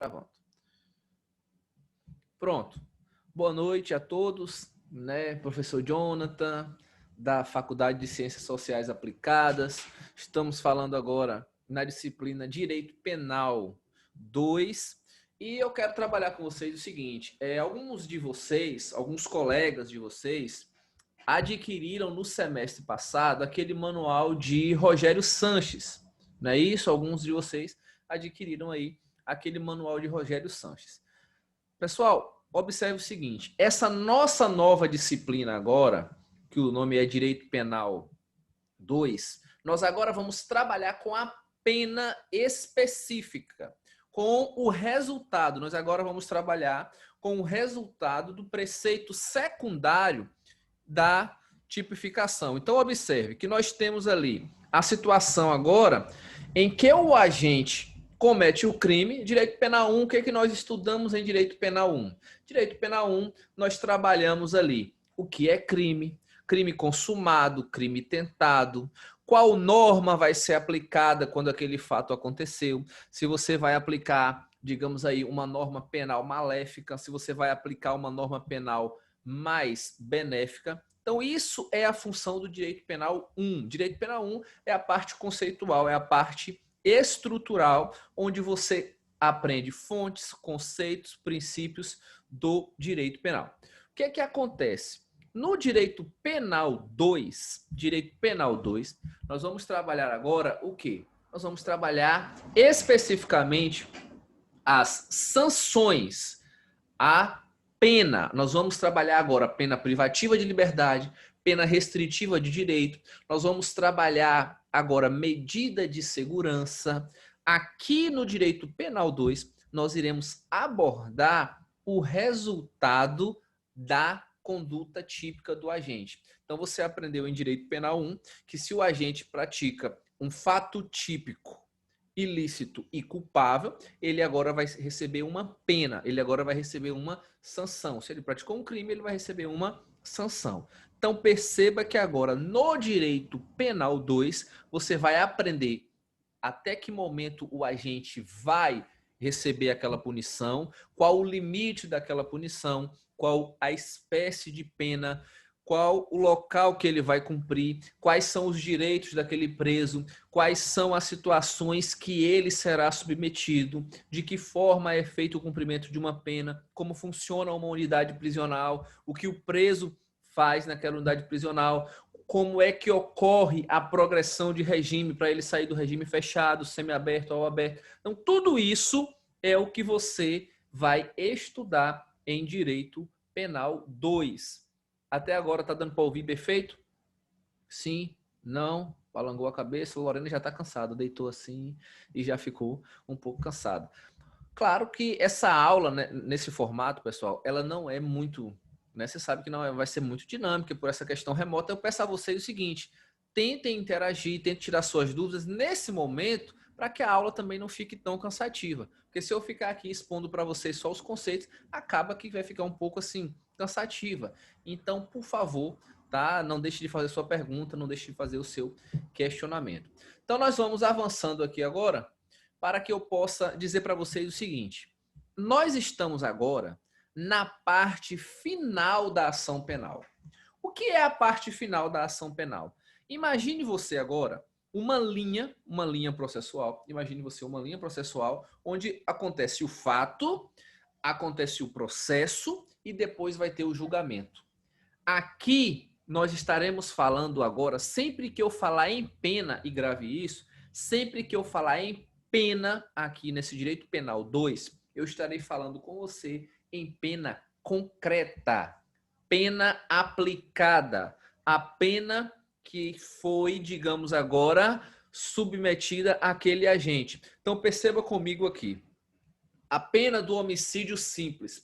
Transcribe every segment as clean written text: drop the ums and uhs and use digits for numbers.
Gravando. Pronto. Boa noite a todos, né? Professor Jonathan, da Faculdade de Ciências Sociais Aplicadas. Estamos falando agora na disciplina Direito Penal 2. E eu quero trabalhar com vocês o seguinte: alguns de vocês, alguns colegas de vocês, adquiriram no semestre passado aquele manual de Rogério Sanches. Não é isso? Alguns de vocês adquiriram aí aquele manual de Rogério Sanches. Pessoal, observe o seguinte: essa nossa nova disciplina agora, que o nome é Direito Penal 2, nós agora vamos trabalhar com a pena específica, com o resultado. Nós agora vamos trabalhar com o resultado do preceito secundário da tipificação. Então, observe que nós temos ali a situação agora em que o agente comete o crime. Direito Penal 1, o que é que nós estudamos em Direito Penal 1? Direito Penal 1, nós trabalhamos ali o que é crime, crime consumado, crime tentado, qual norma vai ser aplicada quando aquele fato aconteceu, se você vai aplicar, digamos aí, uma norma penal maléfica, se você vai aplicar uma norma penal mais benéfica. Então, isso é a função do Direito Penal 1. Direito Penal 1 é a parte conceitual, é a parte estrutural, onde você aprende fontes, conceitos, princípios do direito penal. O que é que acontece? No Direito Penal 2, nós vamos trabalhar agora o quê? Nós vamos trabalhar especificamente as sanções, a pena. Nós vamos trabalhar agora pena privativa de liberdade, pena restritiva de direito. Nós vamos trabalhar agora medida de segurança. Aqui no Direito Penal 2, nós iremos abordar o resultado da conduta típica do agente. Então, você aprendeu em Direito Penal 1 que se o agente pratica um fato típico ilícito e culpável, ele agora vai receber uma pena, ele agora vai receber uma sanção. Se ele praticou um crime, ele vai receber uma sanção. Então perceba que agora no Direito Penal 2, você vai aprender até que momento o agente vai receber aquela punição, qual o limite daquela punição, qual a espécie de pena, qual o local que ele vai cumprir, quais são os direitos daquele preso, quais são as situações que ele será submetido, de que forma é feito o cumprimento de uma pena, como funciona uma unidade prisional, o que o preso faz naquela unidade prisional, como é que ocorre a progressão de regime para ele sair do regime fechado, semiaberto ou aberto. Então, tudo isso é o que você vai estudar em Direito Penal 2. Até agora tá dando para ouvir perfeito? Sim, não, balangou a cabeça, o Lorena já está cansado, deitou assim e já ficou um pouco cansado. Claro que essa aula, né, nesse formato, pessoal, ela não é muito, né, você sabe que não vai ser muito dinâmica por essa questão remota. Eu peço a vocês o seguinte: tentem interagir, tentem tirar suas dúvidas nesse momento, para que a aula também não fique tão cansativa. Porque se eu ficar aqui expondo para vocês só os conceitos, acaba que vai ficar um pouco assim cansativa. Então, por favor, tá? Não deixe de fazer sua pergunta, não deixe de fazer o seu questionamento. Então, nós vamos avançando aqui agora para que eu possa dizer para vocês o seguinte: nós estamos agora na parte final da ação penal. O que é a parte final da ação penal? Imagine você agora uma linha processual. Imagine você uma linha processual onde acontece o fato, acontece o processo e depois vai ter o julgamento. Aqui nós estaremos falando agora, sempre que eu falar em pena, e grave isso, sempre que eu falar em pena aqui nesse Direito Penal 2, eu estarei falando com você em pena concreta, pena aplicada, a pena que foi, digamos agora, submetida àquele agente. Então perceba comigo aqui. A pena do homicídio simples,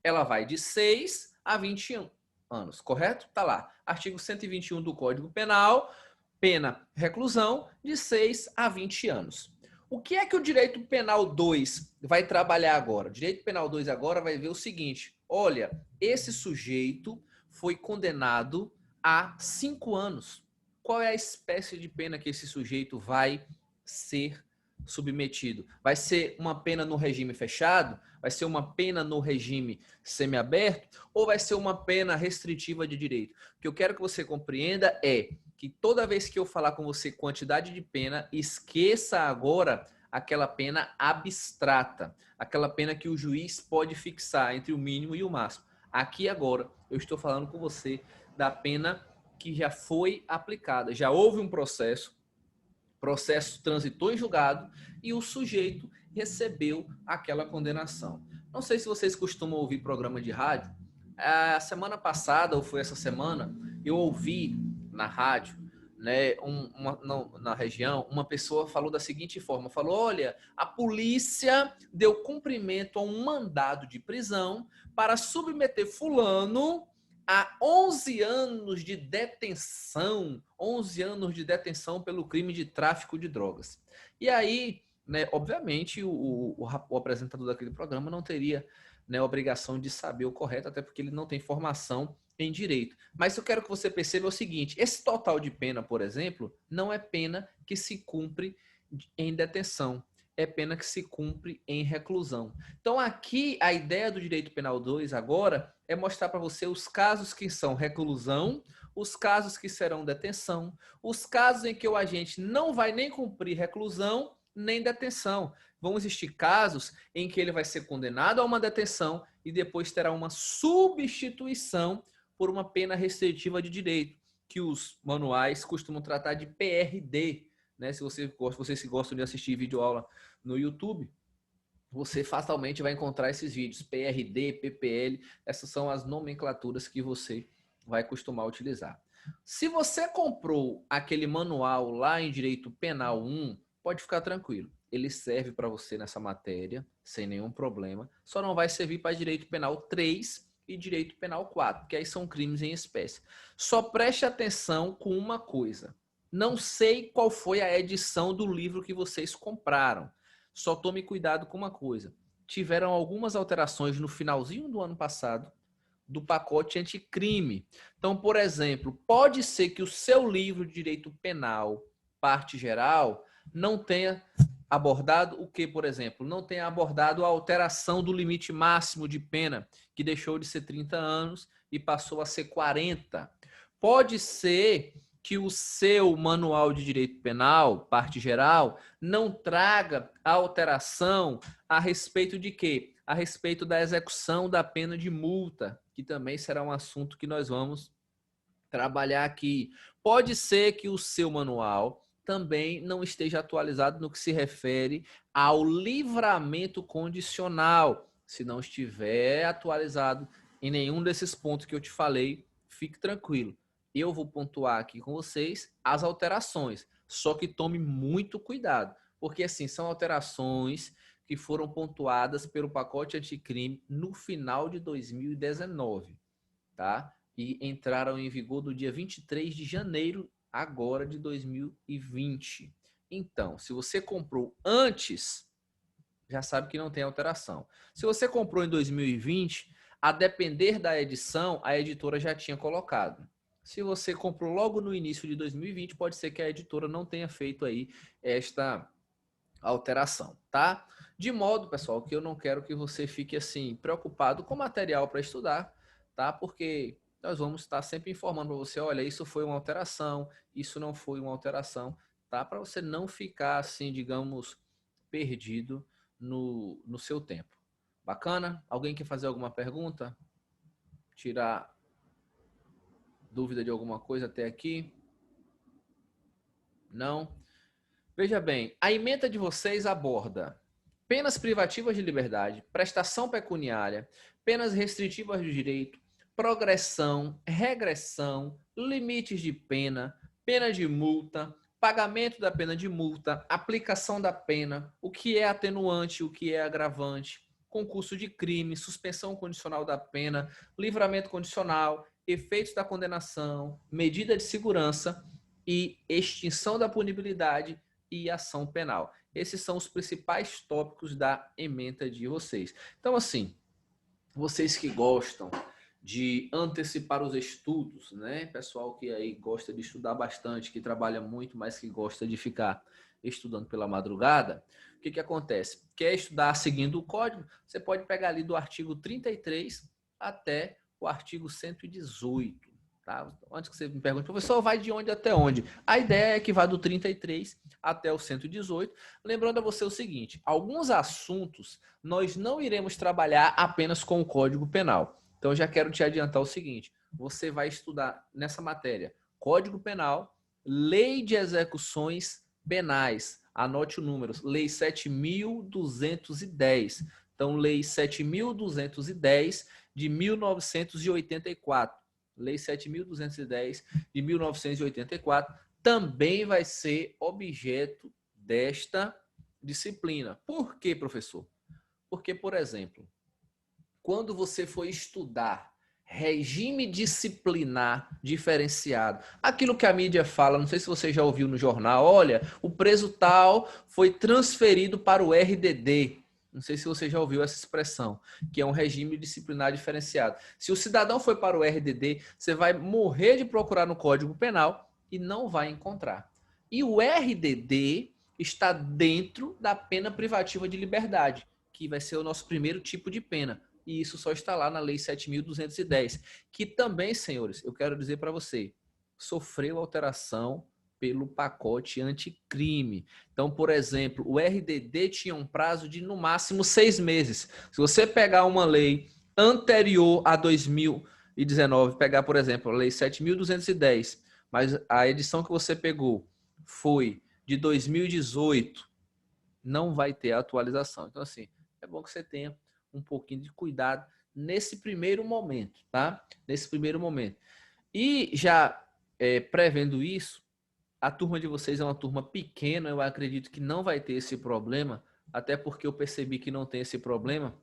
ela vai de 6 a 21 anos, correto? Tá lá, artigo 121 do Código Penal, pena reclusão de 6 a 20 anos. O que é que o Direito Penal 2 vai trabalhar agora? O Direito Penal 2 agora vai ver o seguinte: olha, esse sujeito foi condenado a 5 anos. Qual é a espécie de pena que esse sujeito vai ser submetido? Vai ser uma pena no regime fechado? Vai ser uma pena no regime semiaberto? Ou vai ser uma pena restritiva de direito? O que eu quero que você compreenda é que toda vez que eu falar com você quantidade de pena, esqueça agora aquela pena abstrata, aquela pena que o juiz pode fixar entre o mínimo e o máximo. Aqui agora eu estou falando com você da pena que já foi aplicada. Já houve um processo transitou em julgado e o sujeito recebeu aquela condenação. Não sei se vocês costumam ouvir programa de rádio. A semana passada, ou foi essa semana, eu ouvi na rádio, né, na região, uma pessoa falou da seguinte forma, falou, olha, a polícia deu cumprimento a um mandado de prisão para submeter fulano a 11 anos de detenção, 11 anos de detenção pelo crime de tráfico de drogas. E aí, né, obviamente, o apresentador daquele programa não teria, né, obrigação de saber o correto, até porque ele não tem formação em direito. Mas eu quero que você perceba o seguinte, esse total de pena, por exemplo, não é pena que se cumpre em detenção, é pena que se cumpre em reclusão. Então aqui a ideia do Direito Penal 2 agora é mostrar para você os casos que são reclusão, os casos que serão detenção, os casos em que o agente não vai nem cumprir reclusão nem detenção. Vão existir casos em que ele vai ser condenado a uma detenção e depois terá uma substituição por uma pena restritiva de direito, que os manuais costumam tratar de PRD, né? Se vocês que gostam de assistir videoaula no YouTube, você fatalmente vai encontrar esses vídeos, PRD, PPL, essas são as nomenclaturas que você vai costumar utilizar. Se você comprou aquele manual lá em Direito Penal 1, pode ficar tranquilo. Ele serve para você nessa matéria, sem nenhum problema. Só não vai servir para Direito Penal 3 e Direito Penal 4, que aí são crimes em espécie. Só preste atenção com uma coisa. Não sei qual foi a edição do livro que vocês compraram. Só tome cuidado com uma coisa. Tiveram algumas alterações no finalzinho do ano passado do pacote anticrime. Então, por exemplo, pode ser que o seu livro de direito penal, parte geral, não tenha abordado o que, por exemplo? Não tenha abordado a alteração do limite máximo de pena, que deixou de ser 30 anos e passou a ser 40. Pode ser que o seu manual de direito penal, parte geral, não traga alteração a respeito de quê? A respeito da execução da pena de multa, que também será um assunto que nós vamos trabalhar aqui. Pode ser que o seu manual também não esteja atualizado no que se refere ao livramento condicional. Se não estiver atualizado em nenhum desses pontos que eu te falei, fique tranquilo. Eu vou pontuar aqui com vocês as alterações, só que tome muito cuidado, porque assim, são alterações que foram pontuadas pelo pacote anticrime no final de 2019, tá? E entraram em vigor no dia 23 de janeiro agora de 2020. Então, se você comprou antes, já sabe que não tem alteração. Se você comprou em 2020, a depender da edição, a editora já tinha colocado. Se você comprou logo no início de 2020, pode ser que a editora não tenha feito aí esta alteração, tá? De modo, pessoal, que eu não quero que você fique assim preocupado com material para estudar, tá? Porque nós vamos estar sempre informando para você, olha, isso foi uma alteração, isso não foi uma alteração, tá? Para você não ficar assim, digamos, perdido no seu tempo. Bacana? Alguém quer fazer alguma pergunta? Tirar dúvida de alguma coisa até aqui? Não? Veja bem, a ementa de vocês aborda penas privativas de liberdade, prestação pecuniária, penas restritivas de direito, progressão, regressão, limites de pena, pena de multa, pagamento da pena de multa, aplicação da pena, o que é atenuante, o que é agravante, concurso de crime, suspensão condicional da pena, livramento condicional, efeitos da condenação, medida de segurança e extinção da punibilidade e ação penal. Esses são os principais tópicos da ementa de vocês. Então, assim, vocês que gostam de antecipar os estudos, né? Pessoal que aí gosta de estudar bastante, que trabalha muito, mas que gosta de ficar estudando pela madrugada, o que acontece? Quer estudar seguindo o código? Você pode pegar ali do artigo 33 até o artigo 118. Tá? Antes que você me pergunte, professor, vai de onde até onde? A ideia é que vá do 33 até o 118. Lembrando a você o seguinte, alguns assuntos nós não iremos trabalhar apenas com o Código Penal. Então, eu já quero te adiantar o seguinte, você vai estudar nessa matéria Código Penal, Lei de Execuções Penais, anote o número, Lei 7.210. Então, Lei 7.210 de 1984. Lei 7.210 de 1984 também vai ser objeto desta disciplina. Por quê, professor? Porque, por exemplo, quando você for estudar regime disciplinar diferenciado, aquilo que a mídia fala, não sei se você já ouviu no jornal, olha, o preso tal foi transferido para o RDD. Não sei se você já ouviu essa expressão, que é um regime disciplinar diferenciado. Se o cidadão foi para o RDD, você vai morrer de procurar no Código Penal e não vai encontrar. E o RDD está dentro da pena privativa de liberdade, que vai ser o nosso primeiro tipo de pena. E isso só está lá na Lei 7.210, que também, senhores, eu quero dizer para você, sofreu alteração pelo pacote anticrime. Então, por exemplo, o RDD tinha um prazo de, no máximo, 6 meses. Se você pegar uma lei anterior a 2019, pegar, por exemplo, a Lei 7.210, mas a edição que você pegou foi de 2018, não vai ter atualização. Então, assim, é bom que você tenha um pouquinho de cuidado nesse primeiro momento, tá? Nesse primeiro momento. E já prevendo isso, a turma de vocês é uma turma pequena, eu acredito que não vai ter esse problema, até porque eu percebi que não tem esse problema,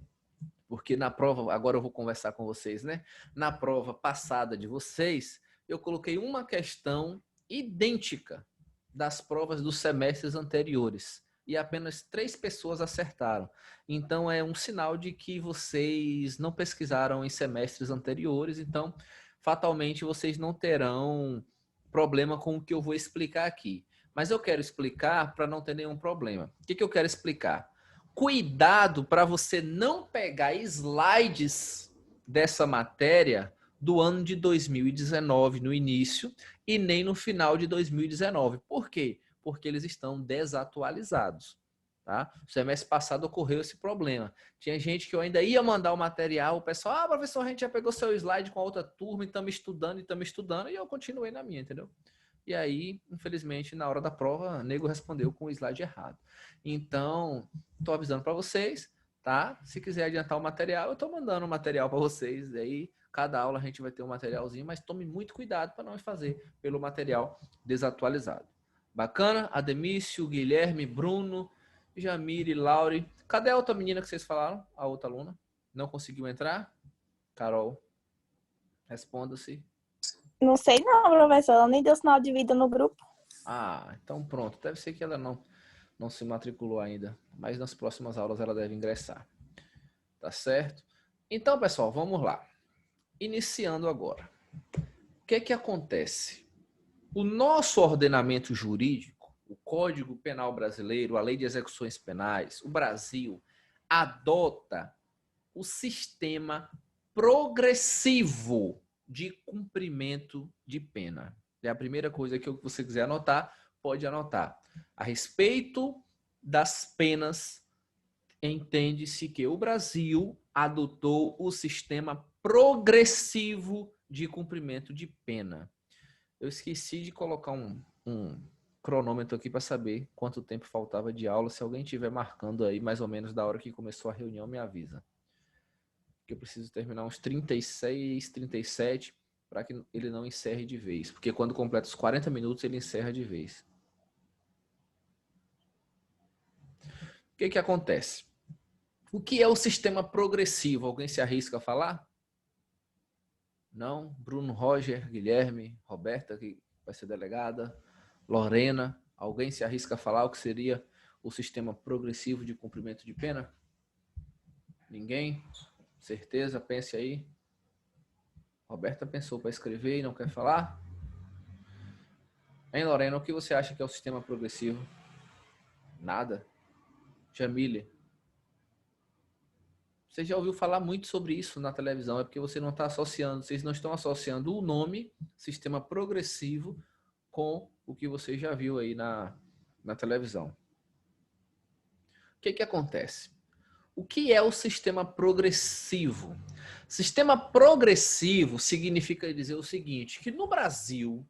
porque na prova, agora eu vou conversar com vocês, né? Na prova passada de vocês, eu coloquei uma questão idêntica das provas dos semestres anteriores e apenas 3 pessoas acertaram. Então é um sinal de que vocês não pesquisaram em semestres anteriores, então fatalmente vocês não terão problema com o que eu vou explicar aqui. Mas eu quero explicar para não ter nenhum problema. O que eu quero explicar? Cuidado para você não pegar slides dessa matéria do ano de 2019 no início e nem no final de 2019. Por quê? Porque eles estão desatualizados. Tá? O semestre passado ocorreu esse problema. Tinha gente que eu ainda ia mandar o material, o pessoal, professor, a gente já pegou seu slide com a outra turma e estamos estudando, e eu continuei na minha, entendeu? E aí, infelizmente, na hora da prova, o nego respondeu com o slide errado. Então, estou avisando para vocês, tá? Se quiser adiantar o material, eu estou mandando o material para vocês. Aí, cada aula a gente vai ter um materialzinho, mas tome muito cuidado para não fazer pelo material desatualizado. Bacana? Ademício, Guilherme, Bruno, Jamile, Laure. Cadê a outra menina que vocês falaram? A outra aluna? Não conseguiu entrar? Carol, responda-se. Não sei não, professor. Ela nem deu sinal de vida no grupo. Ah, então pronto. Deve ser que ela não se matriculou ainda, mas nas próximas aulas ela deve ingressar. Tá certo? Então, pessoal, vamos lá. Iniciando agora. O que é que acontece? O nosso ordenamento jurídico, o Código Penal Brasileiro, a Lei de Execuções Penais, o Brasil adota o sistema progressivo de cumprimento de pena. É a primeira coisa que você quiser anotar, pode anotar. A respeito das penas, entende-se que o Brasil adotou o sistema progressivo de cumprimento de pena. Eu esqueci de colocar um cronômetro aqui para saber quanto tempo faltava de aula. Se alguém estiver marcando aí, mais ou menos da hora que começou a reunião, me avisa. Que eu preciso terminar uns 36, 37 para que ele não encerre de vez. Porque quando completa os 40 minutos, ele encerra de vez. O que acontece? O que é o sistema progressivo? Alguém se arrisca a falar? Não? Bruno, Roger, Guilherme, Roberta, que vai ser delegada, Lorena, alguém se arrisca a falar o que seria o sistema progressivo de cumprimento de pena? Ninguém? Certeza? Pense aí. Roberta pensou para escrever e não quer falar? Hein, Lorena, o que você acha que é o sistema progressivo? Nada? Jamile? Você já ouviu falar muito sobre isso na televisão, é porque você não está associando, vocês não estão associando o nome sistema progressivo com o que você já viu aí na televisão. O que acontece? O que é o sistema progressivo? Sistema progressivo significa dizer o seguinte, que no Brasil,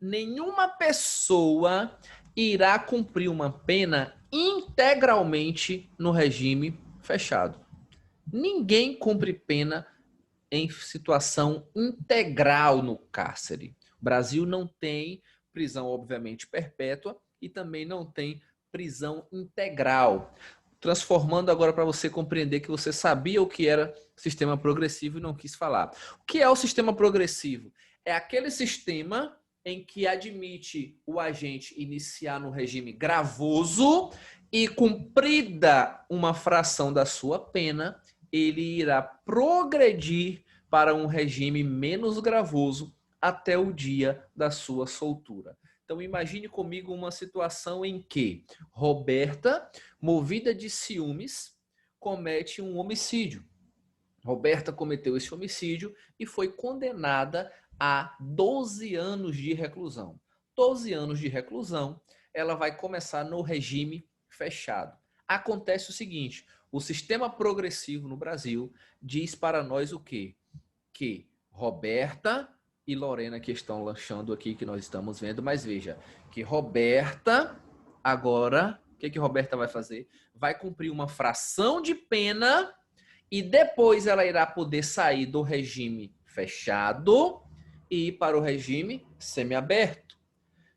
nenhuma pessoa irá cumprir uma pena integralmente no regime fechado. Ninguém cumpre pena em situação integral no cárcere. O Brasil não tem prisão, obviamente, perpétua e também não tem prisão integral. Transformando agora para você compreender que você sabia o que era sistema progressivo e não quis falar. O que é o sistema progressivo? É aquele sistema em que admite o agente iniciar no regime gravoso e, cumprida uma fração da sua pena, ele irá progredir para um regime menos gravoso até o dia da sua soltura. Então imagine comigo uma situação em que Roberta, movida de ciúmes, comete um homicídio. Roberta cometeu esse homicídio e foi condenada a 12 anos de reclusão. 12 anos de reclusão, ela vai começar no regime fechado. Acontece o seguinte, o sistema progressivo no Brasil diz para nós o quê? Que Roberta e Lorena que estão lanchando aqui, que nós estamos vendo, mas veja, que Roberta, agora, o que Roberta vai fazer? Vai cumprir uma fração de pena e depois ela irá poder sair do regime fechado e ir para o regime semiaberto.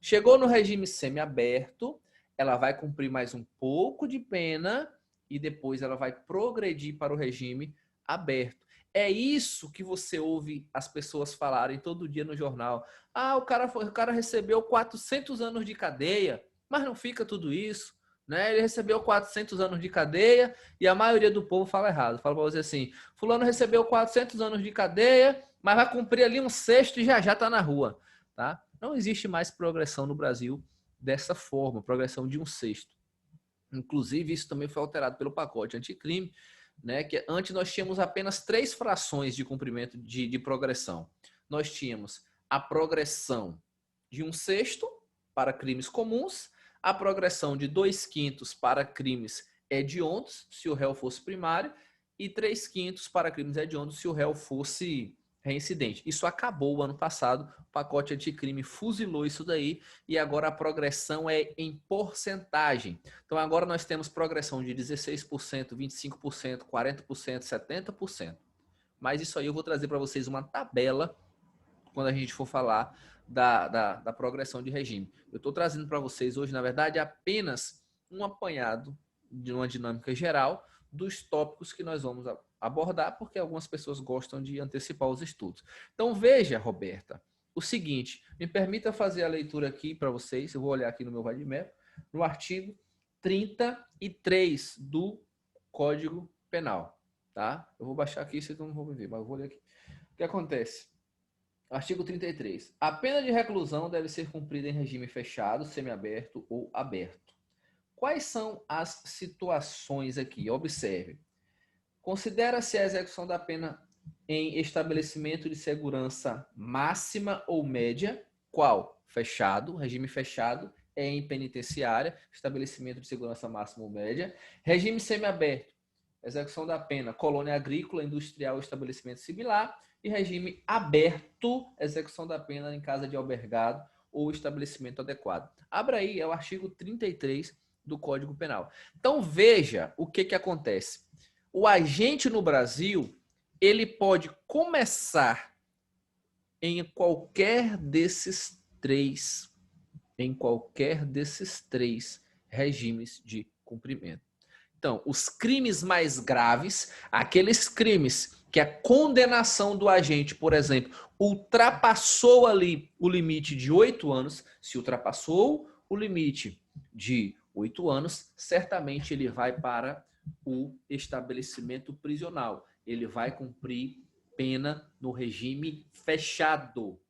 Chegou no regime semiaberto, ela vai cumprir mais um pouco de pena e depois ela vai progredir para o regime aberto. É isso que você ouve as pessoas falarem todo dia no jornal. Ah, o cara recebeu 400 anos de cadeia, mas não fica tudo isso. Né? Ele recebeu 400 anos de cadeia e a maioria do povo fala errado. Fala para você assim, fulano recebeu 400 anos de cadeia, mas vai cumprir ali um sexto e já está na rua. Tá? Não existe mais progressão no Brasil dessa forma, progressão de um sexto. Inclusive, isso também foi alterado pelo pacote anticrime, né? Que antes nós tínhamos apenas 3 frações de cumprimento de progressão. Nós tínhamos a progressão de um sexto para crimes comuns, a progressão de 2/5 para crimes hediondos, se o réu fosse primário, e 3/5 para crimes hediondos, se o réu fosse reincidente. Isso acabou ano passado, o pacote anticrime fuzilou isso daí e agora a progressão é em porcentagem. Então agora nós temos progressão de 16%, 25%, 40%, 70%. Mas isso aí eu vou trazer para vocês uma tabela quando a gente for falar da progressão de regime. Eu estou trazendo para vocês hoje, na verdade, apenas um apanhado de uma dinâmica geral dos tópicos que nós vamos abordar, porque algumas pessoas gostam de antecipar os estudos. Então veja, Roberta, o seguinte, me permita fazer a leitura aqui para vocês, eu vou olhar aqui no meu Vadimep, no artigo 33 do Código Penal. Tá? Eu vou baixar aqui, vocês não vão ver, mas eu vou ler aqui. O que acontece? Artigo 33. A pena de reclusão deve ser cumprida em regime fechado, semiaberto ou aberto. Quais são as situações aqui? Observe. Considera-se a execução da pena em estabelecimento de segurança máxima ou média. Qual? Fechado, regime fechado é em penitenciária, estabelecimento de segurança máxima ou média. Regime semiaberto, execução da pena, colônia agrícola, industrial ou estabelecimento similar. E regime aberto, execução da pena em casa de albergado ou estabelecimento adequado. Abra aí, é o artigo 33 do Código Penal. Então veja o que acontece. O agente no Brasil, ele pode começar em qualquer desses três regimes de cumprimento. Então, os crimes mais graves, aqueles crimes que a condenação do agente, por exemplo, ultrapassou ali o limite de 8 anos, se ultrapassou o limite de 8 anos, certamente ele vai para o estabelecimento prisional. Ele vai cumprir pena no regime fechado.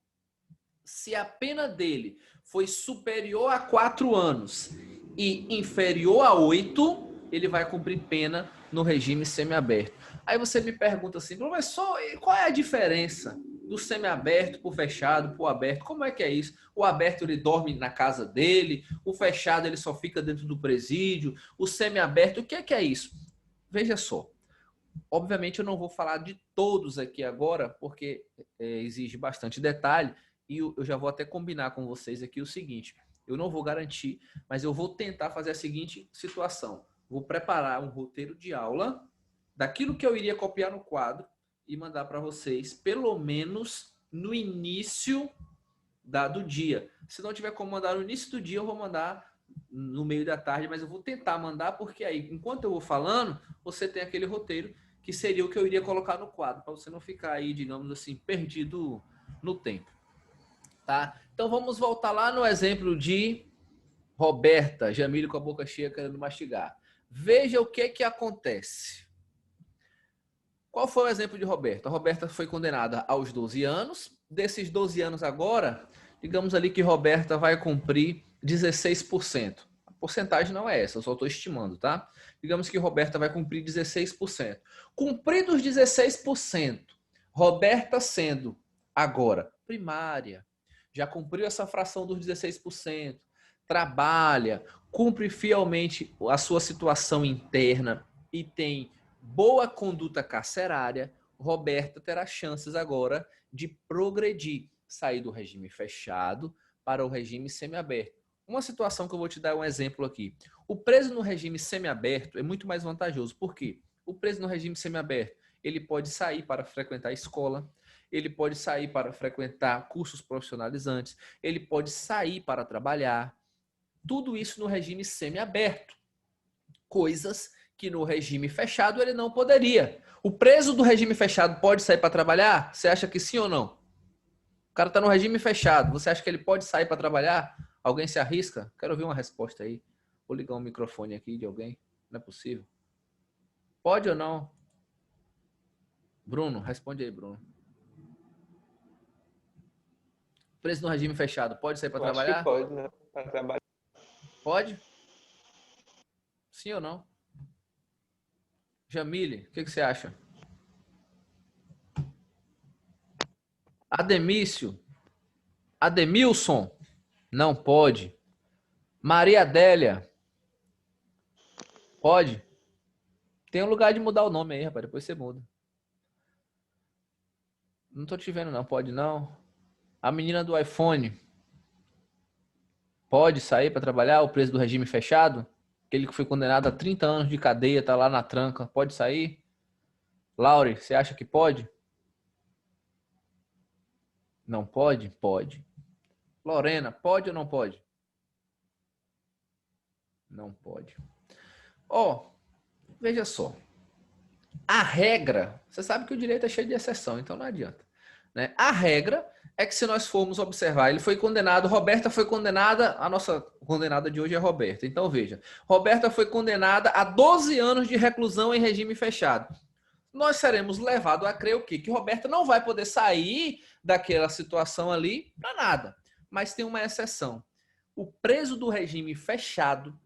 Se a pena dele foi superior a 4 anos e inferior a 8, ele vai cumprir pena no regime semiaberto. Aí você me pergunta assim, professor, qual é a diferença do semiaberto para o fechado, para o aberto? Como é que é isso? O aberto ele dorme na casa dele, o fechado ele só fica dentro do presídio, o semiaberto, o que é isso? Veja só, obviamente eu não vou falar de todos aqui agora, porque exige bastante detalhe, e eu já vou até combinar com vocês aqui o seguinte, eu não vou garantir, mas eu vou tentar fazer a seguinte situação. Vou preparar um roteiro de aula daquilo que eu iria copiar no quadro e mandar para vocês, pelo menos no início do dia. Se não tiver como mandar no início do dia, eu vou mandar no meio da tarde, mas eu vou tentar mandar, porque aí, enquanto eu vou falando, você tem aquele roteiro que seria o que eu iria colocar no quadro, para você não ficar aí, digamos assim, perdido no tempo. Tá? Então vamos voltar lá no exemplo de Roberta, Jamile com a boca cheia querendo mastigar. Veja o que acontece. Qual foi o exemplo de Roberta? A Roberta foi condenada aos 12 anos. Desses 12 anos agora, digamos ali que Roberta vai cumprir 16%. A porcentagem não é essa, eu só estou estimando, tá? Digamos que Roberta vai cumprir 16%. Cumpridos 16%, Roberta sendo agora primária, já cumpriu essa fração dos 16%, trabalha, cumpre fielmente a sua situação interna e tem boa conduta carcerária, Roberta terá chances agora de progredir, sair do regime fechado para o regime semiaberto. Uma situação que eu vou te dar um exemplo aqui. O preso no regime semiaberto é muito mais vantajoso. Por quê? O preso no regime semiaberto, ele pode sair para frequentar a escola, ele pode sair para frequentar cursos profissionalizantes, ele pode sair para trabalhar. Tudo isso no regime semiaberto. Coisas que no regime fechado ele não poderia. O preso do regime fechado pode sair para trabalhar? Você acha que sim ou não? O cara está no regime fechado. Você acha que ele pode sair para trabalhar? Alguém se arrisca? Quero ouvir uma resposta aí. Vou ligar um microfone aqui de alguém. Não é possível. Pode ou não? Bruno, responde aí, Bruno. Preso no regime fechado, pode sair para trabalhar? Acho que pode, né? Para trabalhar. Pode? Sim ou não? Jamile, o que você acha? Ademilson, não pode. Maria Adélia, pode? Tem um lugar de mudar o nome aí, rapaz, depois você muda. Não tô te vendo não, pode não. A menina do iPhone, pode sair para trabalhar, o preso do regime fechado? Aquele que foi condenado a 30 anos de cadeia, tá lá na tranca, pode sair? Laure, você acha que pode? Não pode? Pode. Lorena, pode ou não pode? Não pode. Ó, veja só. A regra, você sabe que o direito é cheio de exceção, então não adianta. Né? A regra é que se nós formos observar, ele foi condenado, Roberta foi condenada, a nossa condenada de hoje é Roberta. Então veja, Roberta foi condenada a 12 anos de reclusão em regime fechado. Nós seremos levados a crer o quê? Que Roberta não vai poder sair daquela situação ali para nada. Mas tem uma exceção. O preso do regime fechado,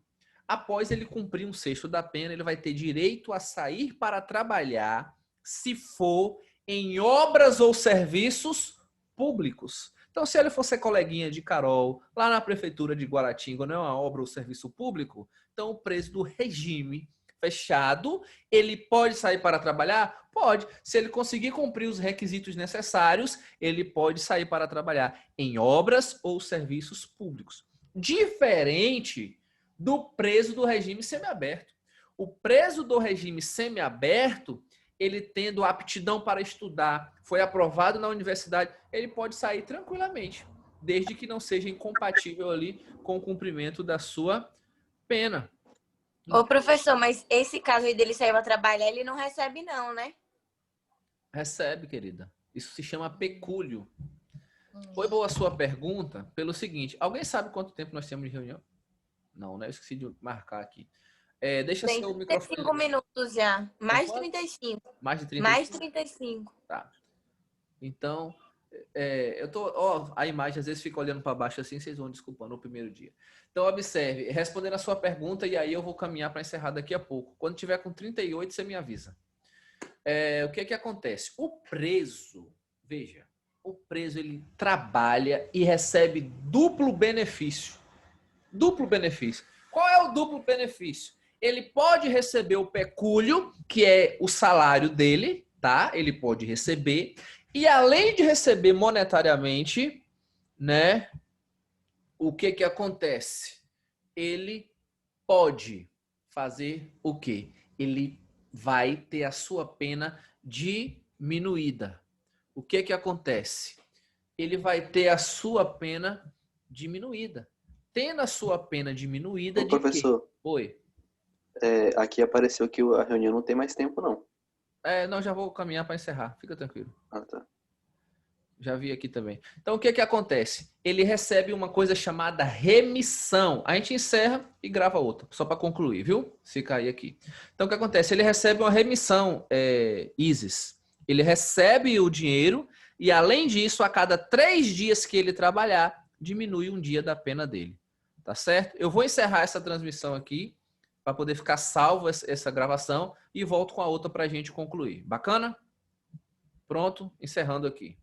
após ele cumprir um sexto da pena, ele vai ter direito a sair para trabalhar se for em obras ou serviços públicos. Então, se ele for ser coleguinha de Carol, lá na prefeitura de Guaratinga, não é uma obra ou serviço público, então o preso do regime fechado, ele pode sair para trabalhar? Pode. Se ele conseguir cumprir os requisitos necessários, ele pode sair para trabalhar em obras ou serviços públicos. Diferente do preso do regime semiaberto. O preso do regime semiaberto, ele tendo aptidão para estudar, foi aprovado na universidade, ele pode sair tranquilamente, desde que não seja incompatível ali com o cumprimento da sua pena. Ô, professor, mas esse caso aí dele sair para trabalhar, ele não recebe não, né? Recebe, querida. Isso se chama pecúlio. Foi boa a sua pergunta pelo seguinte, alguém sabe quanto tempo nós temos de reunião? Não, né? Eu esqueci de marcar aqui. Deixa Tem seu microfone. 35 minutos já. Mais de 35. Mais de 35? Mais de 35. Tá. Então, a imagem às vezes fica olhando para baixo assim, vocês vão desculpando o primeiro dia. Então, observe, respondendo a sua pergunta, e aí eu vou caminhar para encerrar daqui a pouco. Quando tiver com 38, você me avisa. O que acontece? O preso, veja, o preso ele trabalha e recebe duplo benefício. Duplo benefício. Qual é o duplo benefício? Ele pode receber o pecúlio, que é o salário dele, tá? Ele pode receber. E além de receber monetariamente, né? O que acontece? Ele pode fazer o quê? Ele vai ter a sua pena diminuída. O que acontece? Ele vai ter a sua pena diminuída. Tendo a sua pena diminuída, Ô, professor, quê? Oi. Aqui apareceu que a reunião não tem mais tempo, não. Não, já vou caminhar para encerrar. Fica tranquilo. Ah, tá. Já vi aqui também. Então, o que acontece? Ele recebe uma coisa chamada remissão. A gente encerra e grava outra, só para concluir, viu? Se cair aqui. Então, o que acontece? Ele recebe uma remissão, ISIS. Ele recebe o dinheiro e, além disso, a cada 3 dias que ele trabalhar, diminui um dia da pena dele. Tá certo? Eu vou encerrar essa transmissão aqui para poder ficar salvo essa gravação e volto com a outra para a gente concluir. Bacana? Pronto, encerrando aqui.